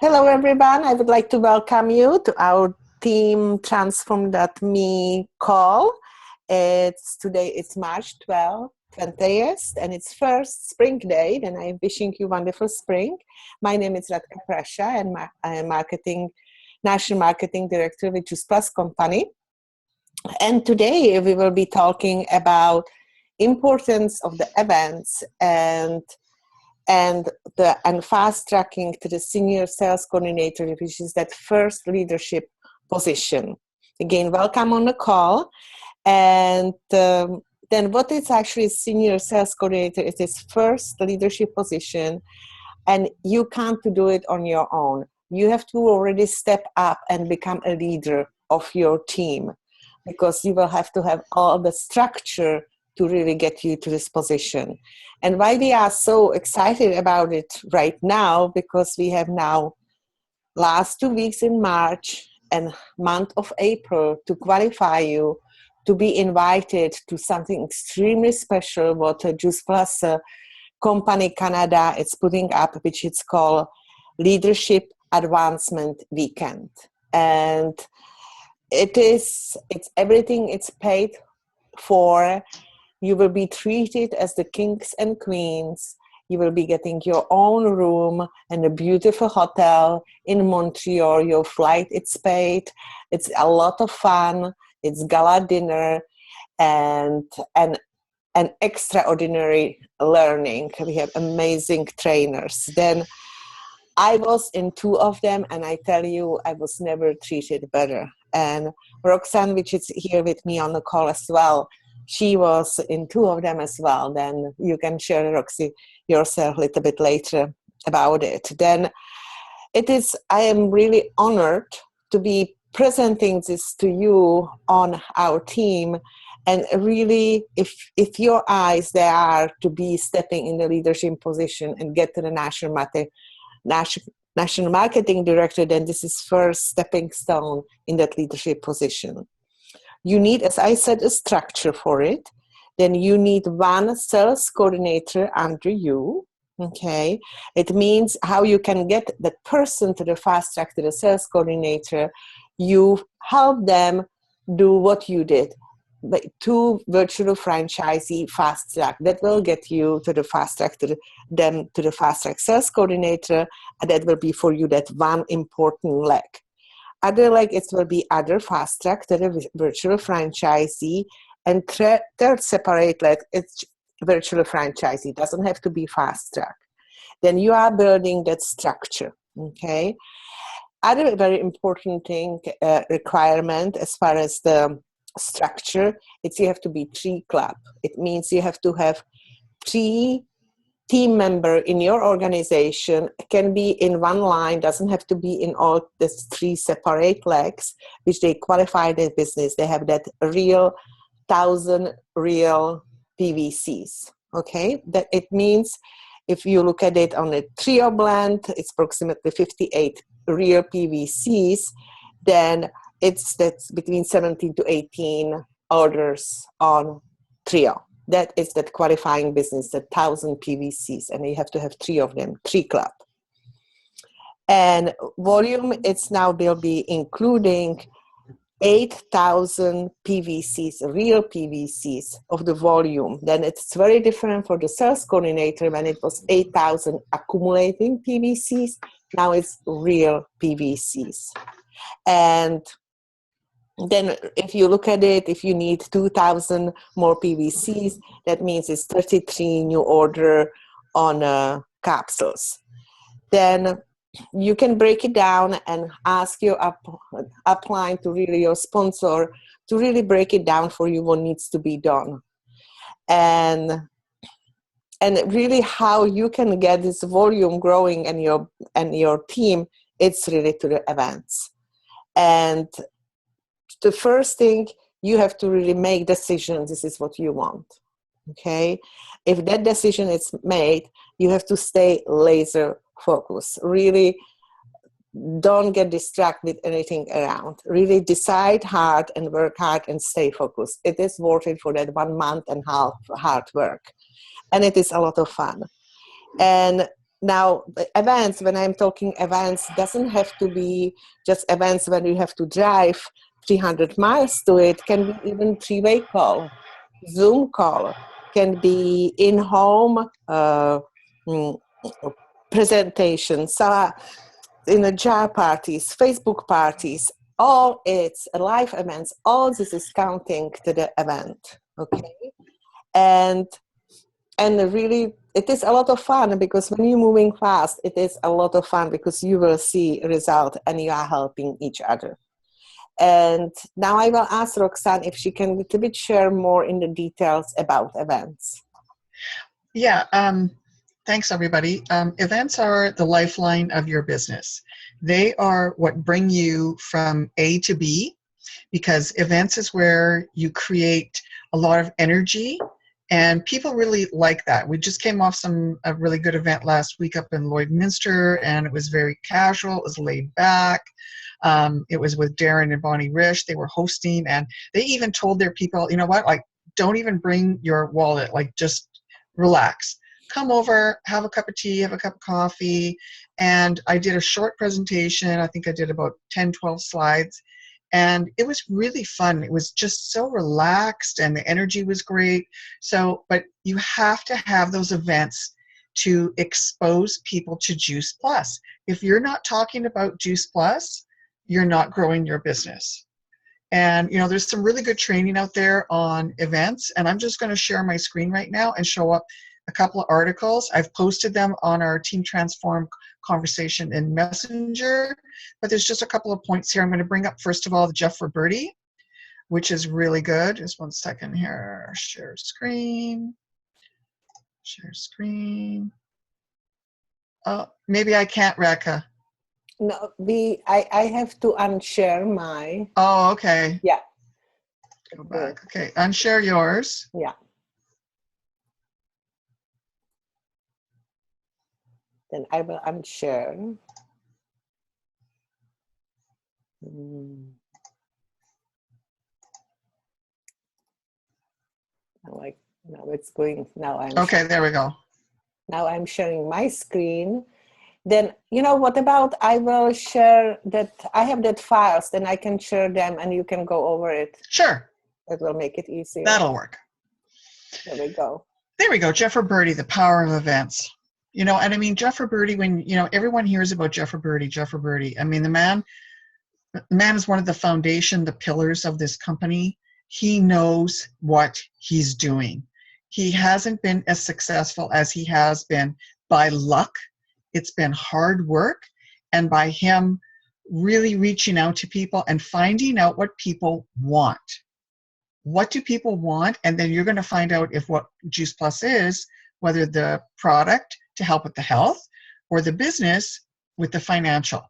Hello, everyone. I would like to welcome you to our Team Transform.me call. It's March 12th, 20th, and it's first spring day, and I'm wishing you wonderful spring. My name is Radka Prasha, and I am National Marketing Director with Just Plus Company. And today we will be talking about importance of the events and fast tracking to the senior sales coordinator, which is that first leadership position. Again, welcome on the call. And then what is actually senior sales coordinator? It is first leadership position, and you can't do it on your own. You have to already step up and become a leader of your team, because you will have to have all the structure to really get you to this position. And why we are so excited about it right now, because we have now last 2 weeks in March and month of April to qualify you to be invited to something extremely special what Just Plus Company Canada is putting up, which is called Leadership Advancement Weekend. And it's everything, it's paid for. You will be treated as the kings and queens. You will be getting your own room in a beautiful hotel in Montreal. Your flight, it's paid. It's a lot of fun. It's gala dinner and an extraordinary learning. We have amazing trainers. Then I was in 2 of them, and I tell you, I was never treated better. And Roxanne, which is here with me on the call as well, she was in 2 of them as well. Then you can share, Roxy, yourself a little bit later about it. Then I am really honored to be presenting this to you on our team. And really, if your eyes, they are to be stepping in the leadership position and get to the national marketing director, then this is first stepping stone in that leadership position. You need, as I said, a structure for it. Then you need one sales coordinator under you. Okay. It means how you can get that person to the fast track to the sales coordinator. You help them do what you did. But 2 virtual franchisee fast track that will get you to the fast track to the fast track sales coordinator, and that will be for you that one important leg. Other leg, it will be other fast track to the virtual franchisee, and third separate leg, it's virtual franchisee. Doesn't have to be fast track. Then you are building that structure. Okay. Other very important thing, requirement as far as the structure, it's you have to be 3 club. It means you have to have 3 team member in your organization. It can be in one line, doesn't have to be in all the 3 separate legs, which they qualify their business. They have that real 1,000 real PVCs. Okay, that it means if you look at it on a trio blend, it's approximately 58 real PVCs. Then that's between 17 to 18 orders on trio. That is that qualifying business, the 1,000 PVCs, and you have to have 3 of them, 3 club. And volume, it's now will be including 8,000 PVCs, real PVCs of the volume. Then it's very different for the sales coordinator when it was 8,000 accumulating PVCs. Now it's real PVCs. And then if you look at it, if you need 2,000 more PVCs, that means it's 33 new order on capsules. Then you can break it down and ask your upline to really, your sponsor, to really break it down for you what needs to be done. And really how you can get this volume growing and your team, it's really to the events. And the first thing, you have to really make decisions. This is what you want. Okay. If that decision is made, you have to stay laser focused. Really don't get distracted with anything around. Really decide hard and work hard and stay focused. It is worth it for that 1.5 months hard work. And it is a lot of fun. And now, the events, when I'm talking events, doesn't have to be just events when you have to drive 300 miles to it. Can be even three-way call, Zoom call, can be in-home presentations, jar parties, Facebook parties, all it's live events. All this is counting to the event, okay? And really, it is a lot of fun, because when you're moving fast, it is a lot of fun, because you will see a result and you are helping each other. And now I will ask Roxanne if she can a little bit share more in the details about events. Yeah, thanks everybody. Events are the lifeline of your business. They are what bring you from A to B, because events is where you create a lot of energy, and people really like that. We just came off a really good event last week up in Lloydminster, and it was very casual, it was laid back. It was with Darren and Bonnie Rish. They were hosting, and they even told their people, you know what, like, don't even bring your wallet, like, just relax. Come over, have a cup of tea, have a cup of coffee. And I did a short presentation. I think I did about 10, 12 slides. And it was really fun. It was just so relaxed, and the energy was great. So, but you have to have those events to expose people to Juice Plus. If you're not talking about Juice Plus, you're not growing your business. And, you know, there's some really good training out there on events. And I'm just going to share my screen right now and show up a couple of articles. I've posted them on our Team Transform conversation in Messenger, but there's just a couple of points here. I'm going to bring up, first of all, the Jeff Roberti, which is really good. Just one second here. Share screen. Share screen. Oh, maybe I can't, Rekha. No, I have to unshare my. Oh, okay. Yeah. Go back. Okay, unshare yours. Yeah. Then I will unshare. Now it's going. Now I'm. Okay, sharing. there we go. Now I'm sharing my screen. Then, you know, what about, I will share that, I have that files, then I can share them and you can go over it. Sure. That will make it easier. That'll work. There we go. There we go. Jeff Roberti, the power of events. You know, and I mean, Jeff Roberti, when, you know, everyone hears about Jeff Roberti, I mean, the man is one of the foundation, the pillars of this company. He knows what he's doing. He hasn't been as successful as he has been by luck. It's been hard work, and by him really reaching out to people and finding out what people want. What do people want? And then you're going to find out if what Juice Plus is, whether the product to help with the health or the business with the financial.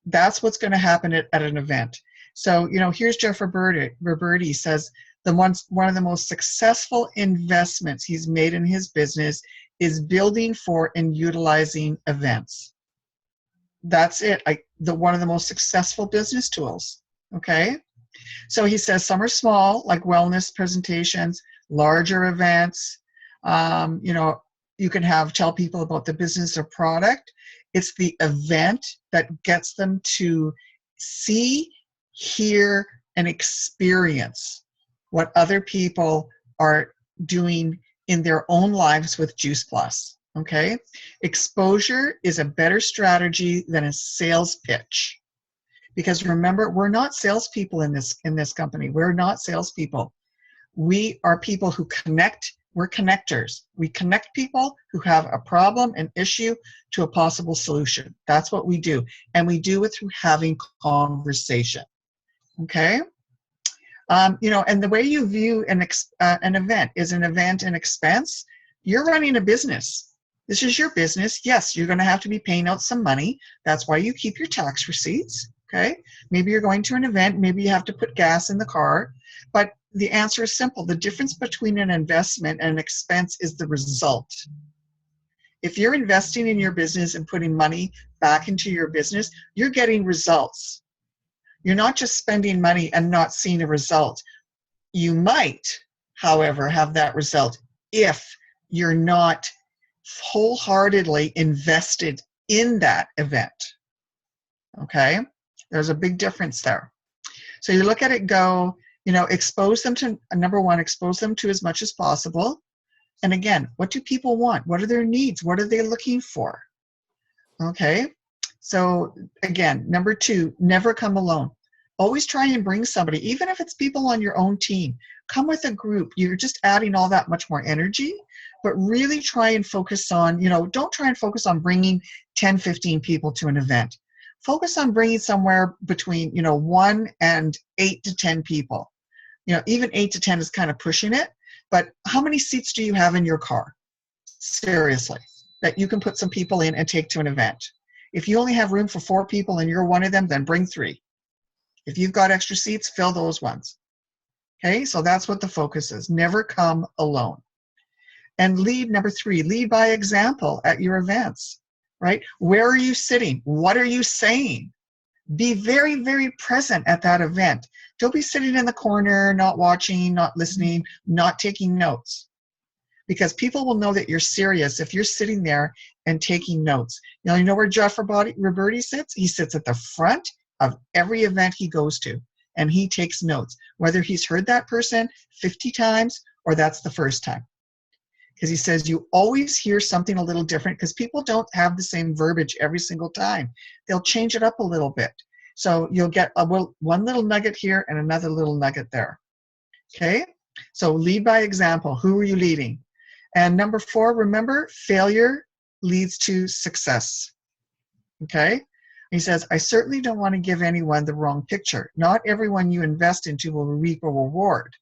That's what's going to happen at an event. So, you know, here's Jeff Roberti says one of the most successful investments he's made in his business is building for and utilizing events. That's it. One of the most successful business tools. Okay. So he says some are small, like wellness presentations, larger events. You know, you can tell people about the business or product. It's the event that gets them to see, hear, and experience what other people are doing in their own lives with Juice Plus. Okay? Exposure is a better strategy than a sales pitch. Because remember, we're not salespeople in this company. We're not salespeople. We are people who connect. We're connectors. We connect people who have a problem, an issue, to a possible solution. That's what we do. And we do it through having conversation. Okay? You know, and the way you view an event, is an event an expense? You're running a business. This is your business. Yes, you're going to have to be paying out some money. That's why you keep your tax receipts. Okay? Maybe you're going to an event. Maybe you have to put gas in the car. But the answer is simple. The difference between an investment and an expense is the result. If you're investing in your business and putting money back into your business, you're getting results. You're not just spending money and not seeing a result. You might, however, have that result if you're not wholeheartedly invested in that event. Okay? There's a big difference there. So you look at it, go, expose them to, number one, expose them to as much as possible. And again, what do people want? What are their needs? What are they looking for? Okay? So again, number two, never come alone. Always try and bring somebody, even if it's people on your own team. Come with a group. You're just adding all that much more energy, but really try and focus on, don't try and focus on bringing 10, 15 people to an event. Focus on bringing somewhere between, 1 and 8 to 10 people. Even 8 to 10 is kind of pushing it, but how many seats do you have in your car? Seriously, that you can put some people in and take to an event. If you only have room for 4 people and you're one of them, then bring 3. If you've got extra seats, fill those ones. Okay, so that's what the focus is. Never come alone. And lead, number 3, lead by example at your events, right? Where are you sitting? What are you saying? Be very, very present at that event. Don't be sitting in the corner, not watching, not listening, not taking notes. Because people will know that you're serious if you're sitting there and taking notes. Now, you know where Jeff Roberti sits? He sits at the front of every event he goes to, and he takes notes, whether he's heard that person 50 times or that's the first time. Because he says you always hear something a little different because people don't have the same verbiage every single time. They'll change it up a little bit. So you'll get one little nugget here and another little nugget there. Okay? So lead by example. Who are you leading? And number 4, remember, failure leads to success. Okay? He says, I certainly don't want to give anyone the wrong picture. Not everyone you invest into will reap a reward.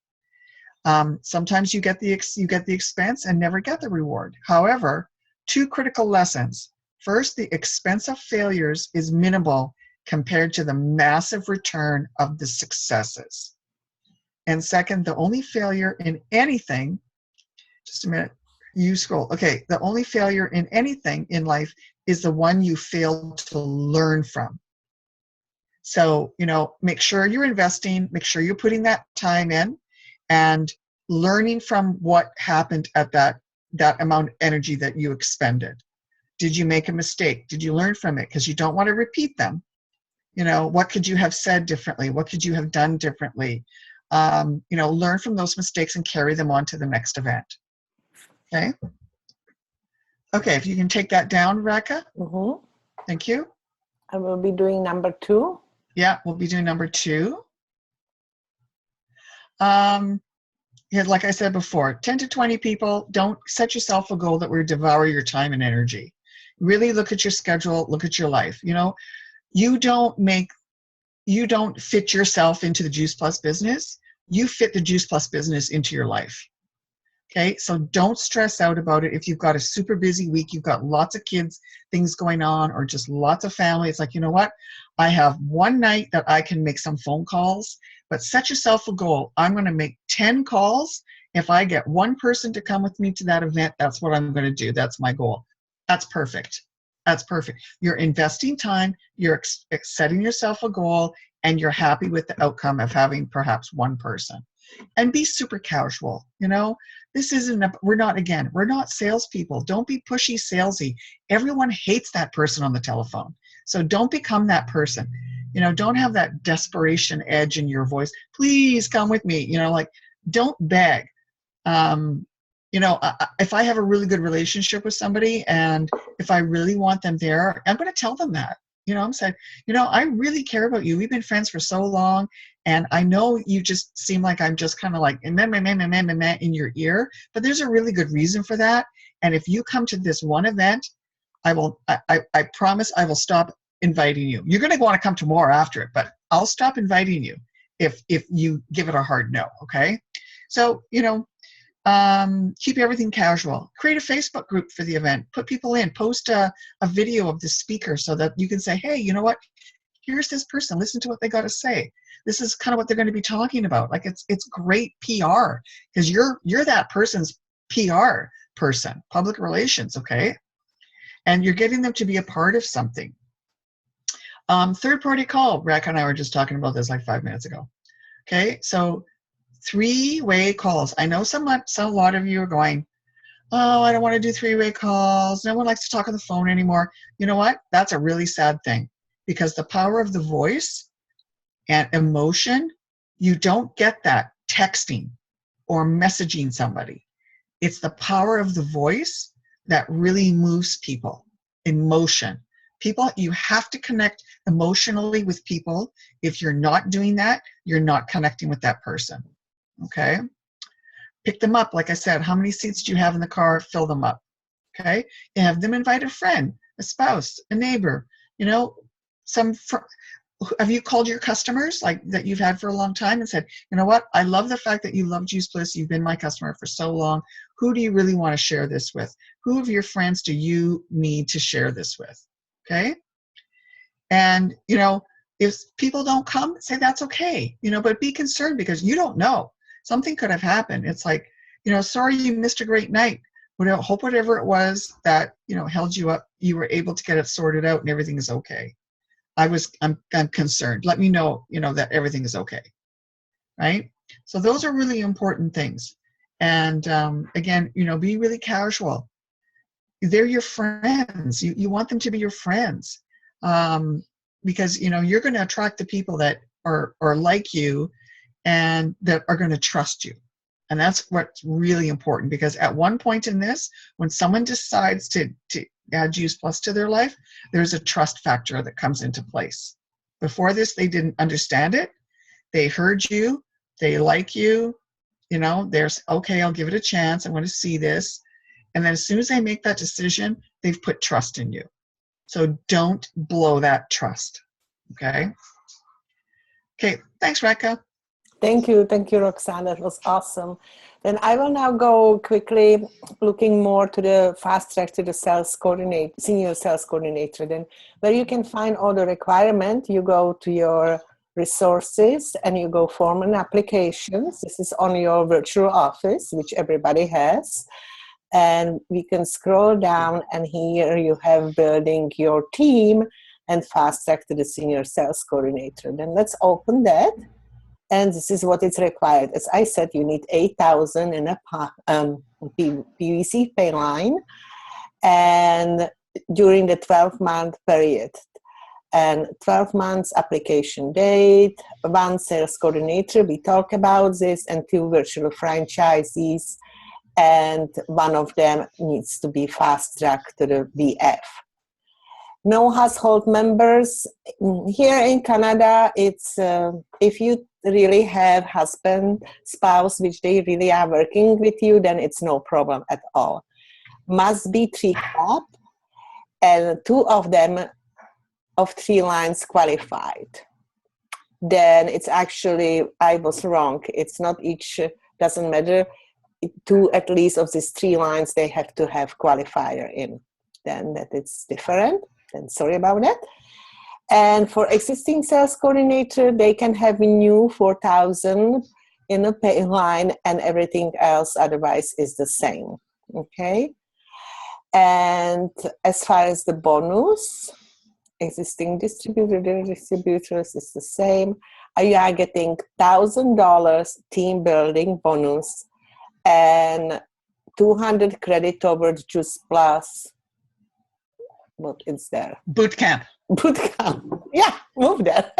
Sometimes you get the expense and never get the reward. However, 2 critical lessons. First, the expense of failures is minimal compared to the massive return of the successes. And second, the only failure in anything, just a minute, you scroll. Okay, the only failure in anything in life is the one you fail to learn from. So, make sure you're investing, make sure you're putting that time in and learning from what happened at that amount of energy that you expended. Did you make a mistake? Did you learn from it? Because you don't want to repeat them. What could you have said differently? What could you have done differently? Learn from those mistakes and carry them on to the next event. Okay. Okay, if you can take that down, Raka. Mm-hmm. Thank you. I will be doing number 2. Yeah, we'll be doing number 2. Like I said before, 10 to 20 people. Don't set yourself a goal that will devour your time and energy. Really look at your schedule, look at your life. You don't fit yourself into the Juice Plus business. You fit the Juice Plus business into your life. Okay, so don't stress out about it. If you've got a super busy week, you've got lots of kids, things going on, or just lots of family, it's like, you know what? I have one night that I can make some phone calls, but set yourself a goal. I'm going to make 10 calls. If I get one person to come with me to that event, that's what I'm going to do. That's my goal. That's perfect. That's perfect. You're investing time, you're setting yourself a goal, and you're happy with the outcome of having perhaps one person. And be super casual. This isn't, we're not salespeople. Don't be pushy, salesy. Everyone hates that person on the telephone. So don't become that person. Don't have that desperation edge in your voice. Please come with me. Don't beg. If I have a really good relationship with somebody and if I really want them there, I'm going to tell them that. I'm saying, I really care about you. We've been friends for so long, and I know you just seem like I'm just kind of like in your ear, but there's a really good reason for that. And if you come to this one event, I promise I will stop inviting you. You're going to want to come to more after it, but I'll stop inviting you if you give it a hard no. Okay. So, keep everything casual. Create a Facebook group for the event. Put people in. Post a video of the speaker so that you can say, hey, you know what? Here's this person. Listen to what they got to say. This is kind of what they're going to be talking about. Like it's great PR because you're that person's PR person, public relations, okay? And you're getting them to be a part of something. Third-party call. Rack and I were just talking about this like 5 minutes ago. Okay, so 3-way calls. I know a lot of you are going, oh, I don't want to do three-way calls. No one likes to talk on the phone anymore. You know what? That's a really sad thing, because the power of the voice and emotion, you don't get that texting or messaging somebody. It's the power of the voice that really moves people. Emotion. People, you have to connect emotionally with people. If you're not doing that, you're not connecting with that person. Okay? Pick them up. Like I said, how many seats do you have in the car? Fill them up. Okay? And have them invite a friend, a spouse, a neighbor, you know, have you called your customers like that you've had for a long time and said, you know what, I love the fact that you love Juice Bliss. You've been my customer for so long. Who do you really want to share this with? Who of your friends do you need to share this with? Okay. And, you know, if people don't come, say that's okay, you know, but be concerned because you don't know. Something could have happened. It's like, you know, sorry you missed a great night. But I hope whatever it was that, you know, held you up, you were able to get it sorted out and everything is okay. I'm concerned. Let me know, you know, that everything is okay, right? So those are really important things. And again, you know, be really casual. They're your friends. You want them to be your friends, because, you know, you're going to attract the people that are like you and that are going to trust you. And that's what's really important, because at one point in this, when someone decides to add Juice Plus to their life, there's a trust factor that comes into place. Before this, they didn't understand it. They heard you, they like you, you know, there's, okay, I'll give it a chance. I want to see this. And then as soon as they make that decision, they've put trust in you. So don't blow that trust. Okay. Okay. Thanks, Rekha. Thank you, Roxanne. That was awesome. Then I will now go quickly looking more to the fast track to the sales coordinator, senior sales coordinator. Then where you can find all the requirement, you go to your resources and you go form an application. This is on your virtual office, which everybody has. And we can scroll down and here you have building your team and fast track to the senior sales coordinator. Then let's open that. And this is what is required. As I said, you need 8,000 in a PVC pay line, and during the 12-month period. And 12 months application date, one sales coordinator, we talk about this, and 2 virtual franchisees, and one of them needs to be fast-tracked to the VF. No household members. Here in Canada, it's if you really have husband, spouse, which they really are working with you, then it's no problem at all. Must be 3 cap, and 2 of them of 3 lines qualified. Then it's actually, I was wrong. It's not each, doesn't matter. 2 at least of these 3 lines, they have to have qualifier in. Then that it's different. And sorry about that. And for existing sales coordinator, they can have a new 4,000 in a pay line and everything else otherwise is the same. Okay. And as far as the bonus, existing distributors is the same. You are getting $1,000 team building bonus and 200 credit towards Juice Plus. What is there? Boot camp. Boot camp. Yeah, move that.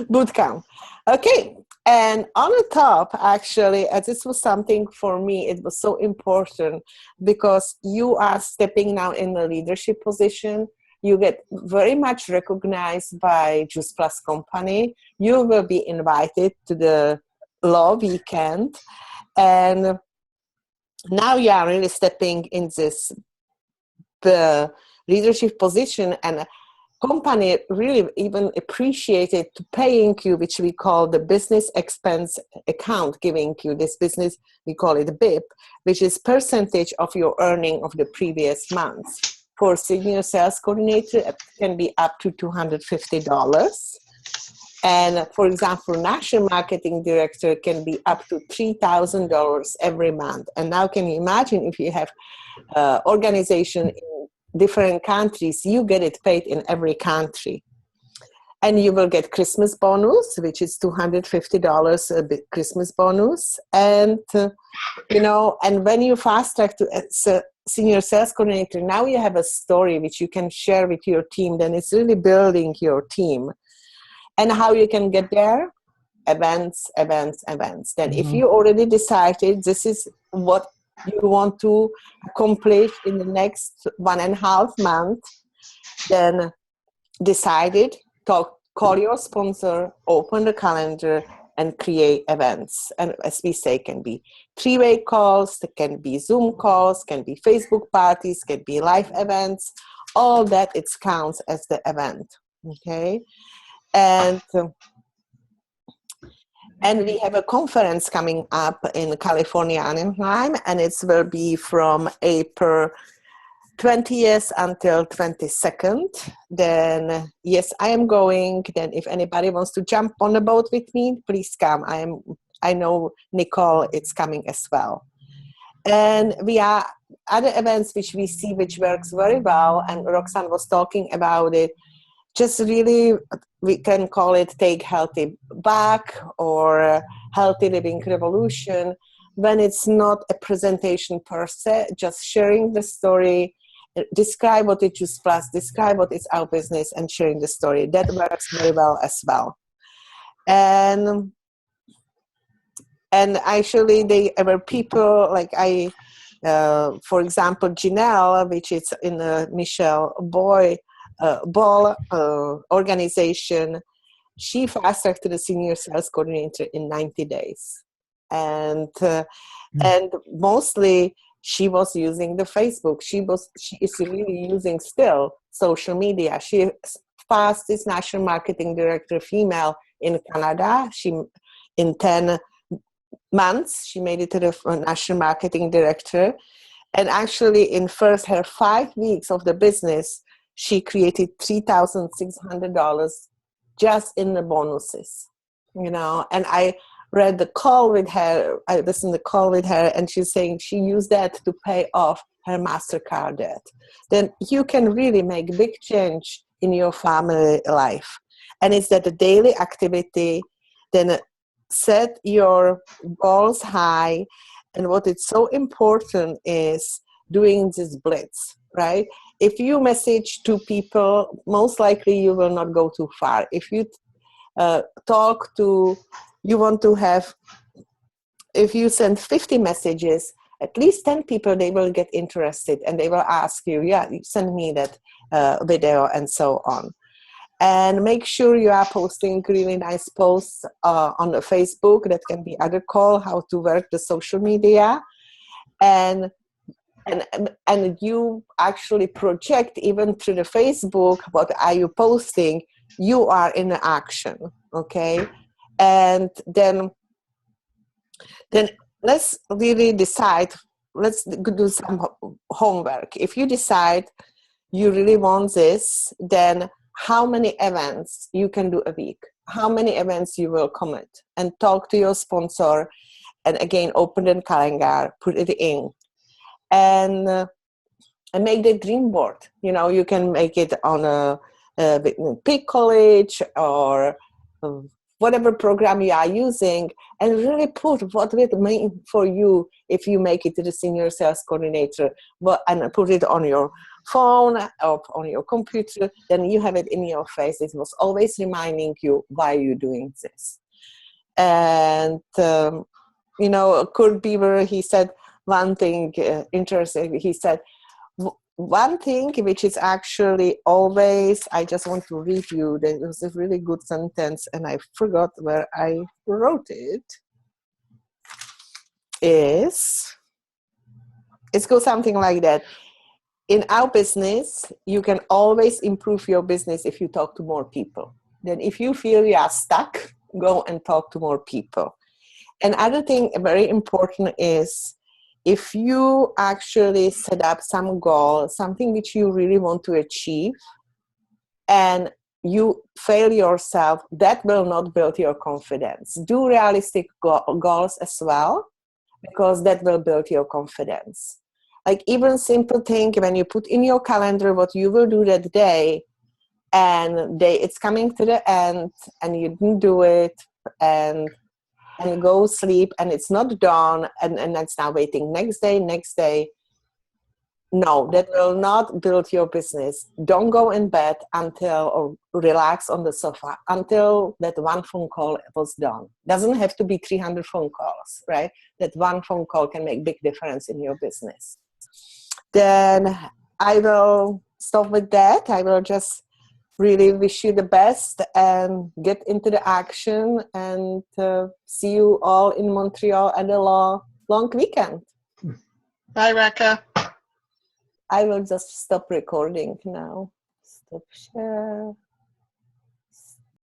Boot camp. Okay. And on the top, actually, this was something for me, it was so important because you are stepping now in a leadership position. You get very much recognized by Juice Plus company. You will be invited to the law weekend. And now you are really stepping in this the leadership position, and company really even appreciated to paying you, which we call the business expense account, giving you this business, we call it BIP, which is percentage of your earning of the previous months. For senior sales coordinator, it can be up to $250. And for example, national marketing director can be up to $3,000 every month. And now can you imagine if you have organization in different countries, you get it paid in every country. And you will get Christmas bonus, which is $250 a bit Christmas bonus. And, and when you fast track to senior sales coordinator, now you have a story which you can share with your team. Then it's really building your team. And how you can get there? Events. Then if you already decided this is what you want to accomplish in the next 1.5 months, then decided, call your sponsor, open the calendar, and create events. And as we say, can be 3-way calls, can be Zoom calls, can be Facebook parties, can be live events. All that, it counts as the event. Okay, and we have a conference coming up in California, Anaheim, and it will be from April 20th until 22nd. Then, yes, I am going. Then if anybody wants to jump on the boat with me, please come. I know Nicole is coming as well. And we are other events which we see which works very well, and Roxanne was talking about it. Just really, we can call it Take Healthy Back or Healthy Living Revolution, when it's not a presentation per se, just sharing the story, describe what is Juice Plus, describe what is our business, and sharing the story. That works very well as well. And actually, they were people like for example, Janelle, which is in the Michelle Ball organization, she fast-tracked to the senior sales coordinator in 90 days. And mostly she was using the Facebook. She is really using still social media. She fastest national marketing director female in Canada. She, in 10 months, she made it to the national marketing director. And actually in her 5 weeks of the business, she created $3,600 just in the bonuses, and I read the call with her, I listened to the call with her, and she's saying she used that to pay off her MasterCard debt. Then you can really make big change in your family life. And it's that the daily activity, then set your goals high. And what is so important is doing this blitz, right? If you message to people, most likely you will not go too far. If you if you send 50 messages, at least 10 people, they will get interested and they will ask you, send me that video and so on. And make sure you are posting really nice posts on the Facebook. That can be other call, how to work the social media. And you actually project even through the Facebook, what are you posting? You are in action, okay? And then let's really decide, let's do some homework. If you decide you really want this, then how many events you can do a week? How many events you will commit? And talk to your sponsor, and again, open the calendar, put it in. And make the dream board. You can make it on a Peak College or whatever program you are using, and really put what it mean for you if you make it to the senior sales coordinator, and put it on your phone or on your computer. Then you have it in your face. It was always reminding you why you're doing this. And Kurt Beaver, he said one thing interesting. He said, one thing which is actually always, I just want to read you, there was a really good sentence and I forgot where I wrote it, it goes something like that. In our business, you can always improve your business if you talk to more people. Then if you feel you are stuck, go and talk to more people. And other thing very important is, if you actually set up some goal, something which you really want to achieve, and you fail yourself, that will not build your confidence. Do realistic goals as well, because that will build your confidence. Like even simple thing, when you put in your calendar what you will do that day, and it's coming to the end and you didn't do it, and go sleep and it's not done, and that's now waiting next day. No, that will not build your business. Don't go in bed or relax on the sofa until that one phone call was done. Doesn't have to be 300 phone calls, right? That one phone call can make big difference in your business. Then I will stop with that. I will just really wish you the best and get into the action, and see you all in Montreal at a long weekend. Bye, Rekha. I will just stop recording now. Stop share.